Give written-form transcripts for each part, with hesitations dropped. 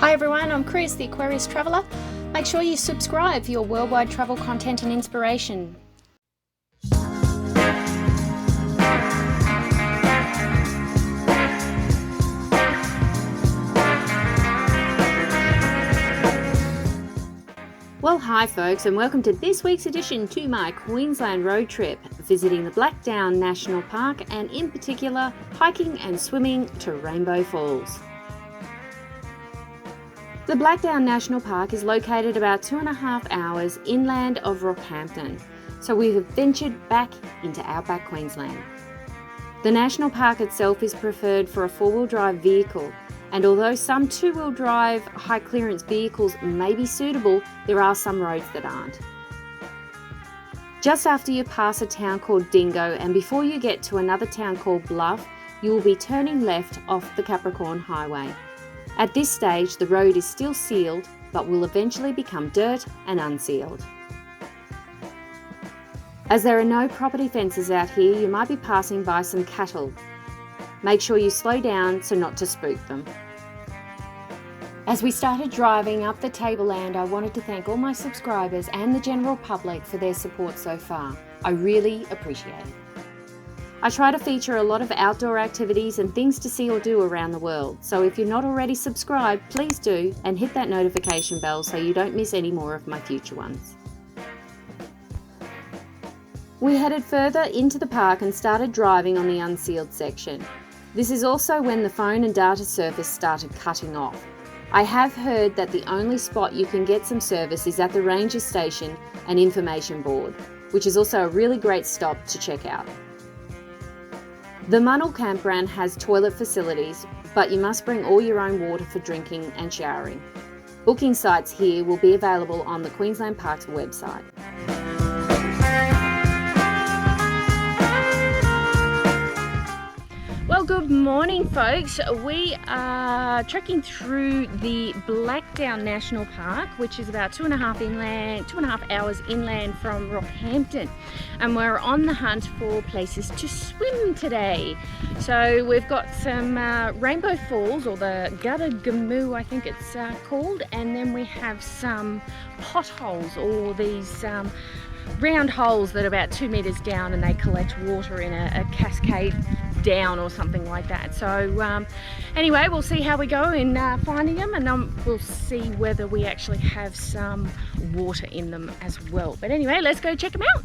Hi everyone, I'm Chris, the Aquarius Traveller. Make sure you subscribe for your worldwide travel content and inspiration. Well, hi folks, and welcome to this week's edition to my Queensland road trip, visiting the Blackdown National Park and in particular hiking and swimming to Rainbow Falls. The Blackdown National Park is located about 2.5 hours inland of Rockhampton, so we have ventured back into Outback Queensland. The National Park itself is preferred for a four-wheel drive vehicle, and although some two-wheel drive high-clearance vehicles may be suitable, there are some roads that aren't. Just after you pass a town called Dingo and before you get to another town called Bluff, you will be turning left off the Capricorn Highway. At this stage, the road is still sealed, but will eventually become dirt and unsealed. As there are no property fences out here, you might be passing by some cattle. Make sure you slow down so not to spook them. As we started driving up the tableland, I wanted to thank all my subscribers and the general public for their support so far. I really appreciate it. I try to feature a lot of outdoor activities and things to see or do around the world, so if you're not already subscribed, please do and hit that notification bell so you don't miss any more of my future ones. We headed further into the park and started driving on the unsealed section. This is also when the phone and data service started cutting off. I have heard that the only spot you can get some service is at the ranger station and information board, which is also a really great stop to check out. The Munnel campground has toilet facilities, but you must bring all your own water for drinking and showering. Booking sites here will be available on the Queensland Parks website. Well, good morning folks. We are trekking through the Blackdown National Park, which is about 2.5 hours inland from Rockhampton, and we're on the hunt for places to swim today. So we've got some Rainbow Falls, or the Gutta I think it's called, and then we have some potholes, or these round holes that are about 2 meters down, and they collect water in a cascade down or something like that. So anyway, we'll see how we go in finding them, and then we'll see whether we actually have some water in them as well. But anyway, let's go check them out.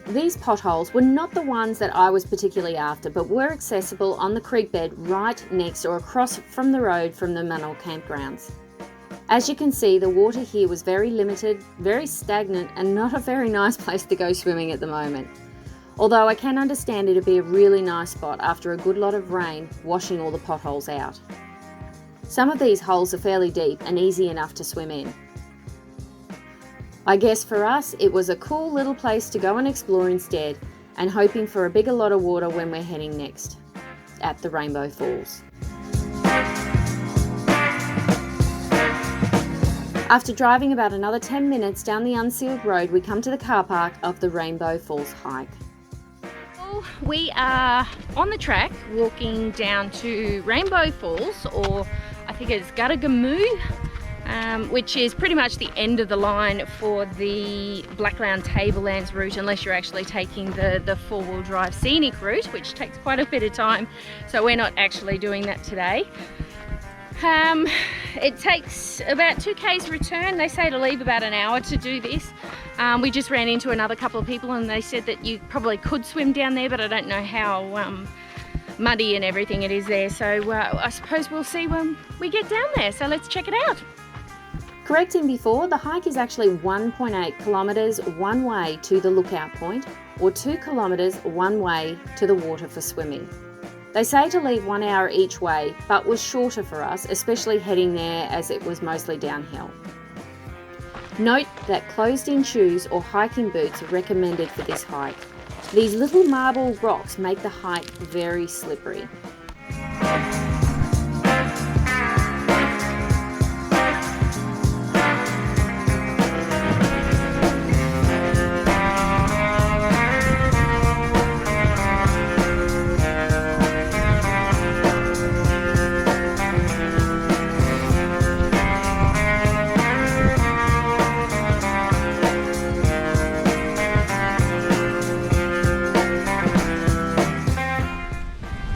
These potholes were not the ones that I was particularly after, but were accessible on the creek bed right next or across from the road from the Munnel campgrounds. As you can see, the water here was very limited, very stagnant, and not a very nice place to go swimming at the moment. Although I can understand it to be a really nice spot after a good lot of rain washing all the potholes out. Some of these holes are fairly deep and easy enough to swim in. I guess for us, it was a cool little place to go and explore instead, and hoping for a bigger lot of water when we're heading next, at the Rainbow Falls. After driving about another 10 minutes down the unsealed road, we come to the car park of the Rainbow Falls hike. Well, we are on the track walking down to Rainbow Falls, or I think it's Gutta, which is pretty much the end of the line for the Blackdown Tablelands route, unless you're actually taking the four-wheel drive scenic route, which takes quite a bit of time, so we're not actually doing that today. It takes about 2 k's return. They say to leave about an hour to do this. We just ran into another couple of people and they said that you probably could swim down there, but I don't know how muddy and everything it is there. So I suppose we'll see when we get down there. So let's check it out. Correcting before, the hike is actually 1.8 kilometres one way to the lookout point, or 2 kilometres one way to the water for swimming. They say to leave 1 hour each way, but was shorter for us, especially heading there as it was mostly downhill. Note that closed-in shoes or hiking boots are recommended for this hike. These little marble rocks make the hike very slippery.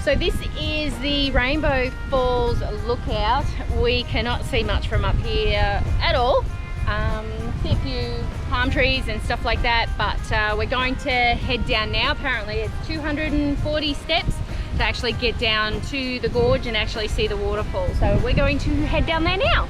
So this is the Rainbow Falls lookout. We cannot see much from up here at all. See a few palm trees and stuff like that, but we're going to head down now. Apparently it's 240 steps to actually get down to the gorge and actually see the waterfall. So we're going to head down there now.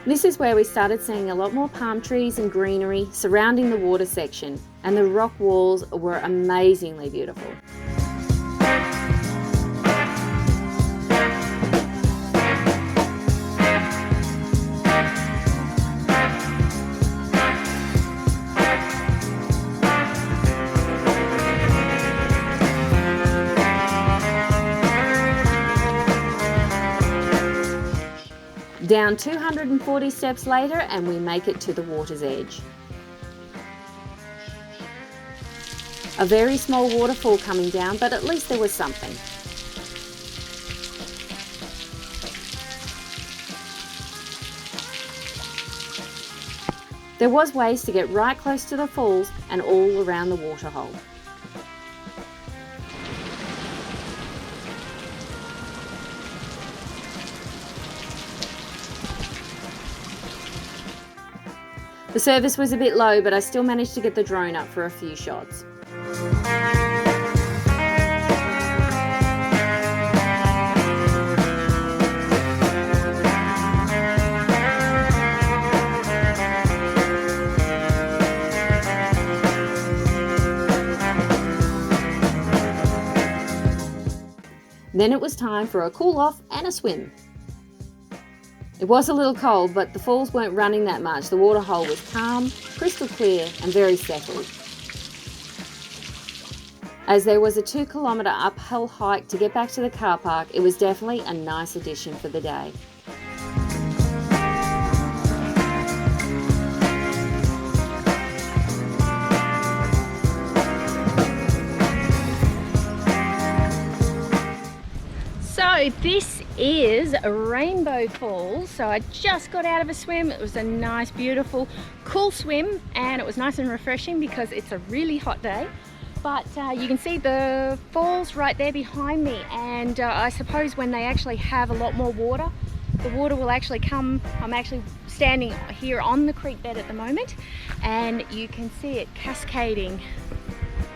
This is where we started seeing a lot more palm trees and greenery surrounding the water section, and the rock walls were amazingly beautiful. Down 240 steps later and we make it to the water's edge. A very small waterfall coming down, but at least there was something. There was ways to get right close to the falls and all around the waterhole. The service was a bit low, but I still managed to get the drone up for a few shots. Then it was time for a cool off and a swim. It was a little cold, but the falls weren't running that much. The waterhole was calm, crystal clear and very settled. As there was a 2-kilometre uphill hike to get back to the car park, it was definitely a nice addition for the day. So this is Rainbow Falls. So I just got out of a swim. It was a nice, beautiful, cool swim, and it was nice and refreshing because it's a really hot day. But you can see the falls right there behind me, and I suppose when they actually have a lot more water, the water will actually come. I'm actually standing here on the creek bed at the moment, and you can see it cascading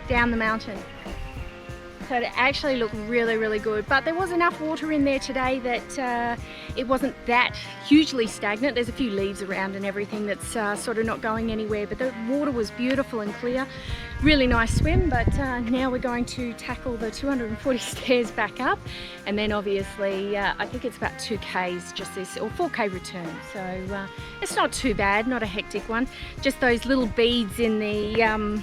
down the mountain. So it actually looked really, really good. But there was enough water in there today that it wasn't that hugely stagnant. There's a few leaves around and everything that's sort of not going anywhere, but the water was beautiful and clear. Really nice swim, but now we're going to tackle the 240 stairs back up, and then obviously I think it's about 2Ks just this, or 4K return. So it's not too bad, not a hectic one. Just those little beads in the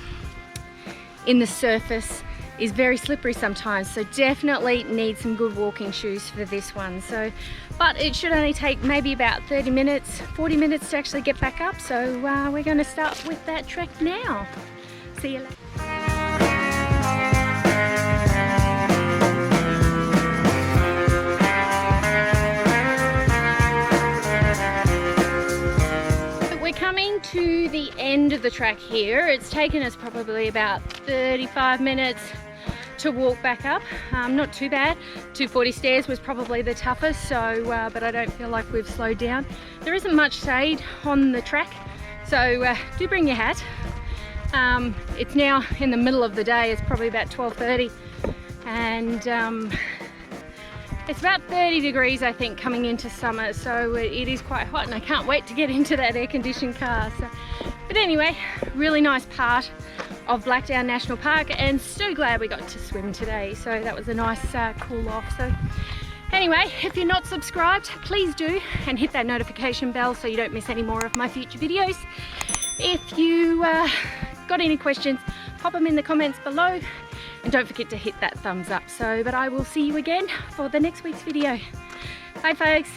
surface is very slippery sometimes, so definitely need some good walking shoes for this one. So, but it should only take maybe about 30 minutes, 40 minutes to actually get back up. So we're going to start with that trek now. See you later. We're coming to the end of the track here. It's taken us probably about 35 minutes to walk back up. Not too bad. 240 stairs was probably the toughest, so but I don't feel like we've slowed down. There isn't much shade on the track, so do bring your hat. It's now in the middle of the day. It's probably about 12:30, and it's about 30 degrees I think coming into summer, so it is quite hot, and I can't wait to get into that air-conditioned car. So, but anyway, really nice part of Blackdown National Park, and so glad we got to swim today. So that was a nice cool off. So anyway, if you're not subscribed, please do, and hit that notification bell so you don't miss any more of my future videos. If you got any questions, pop them in the comments below, and don't forget to hit that thumbs up. So, but I will see you again for the next week's video. Bye folks.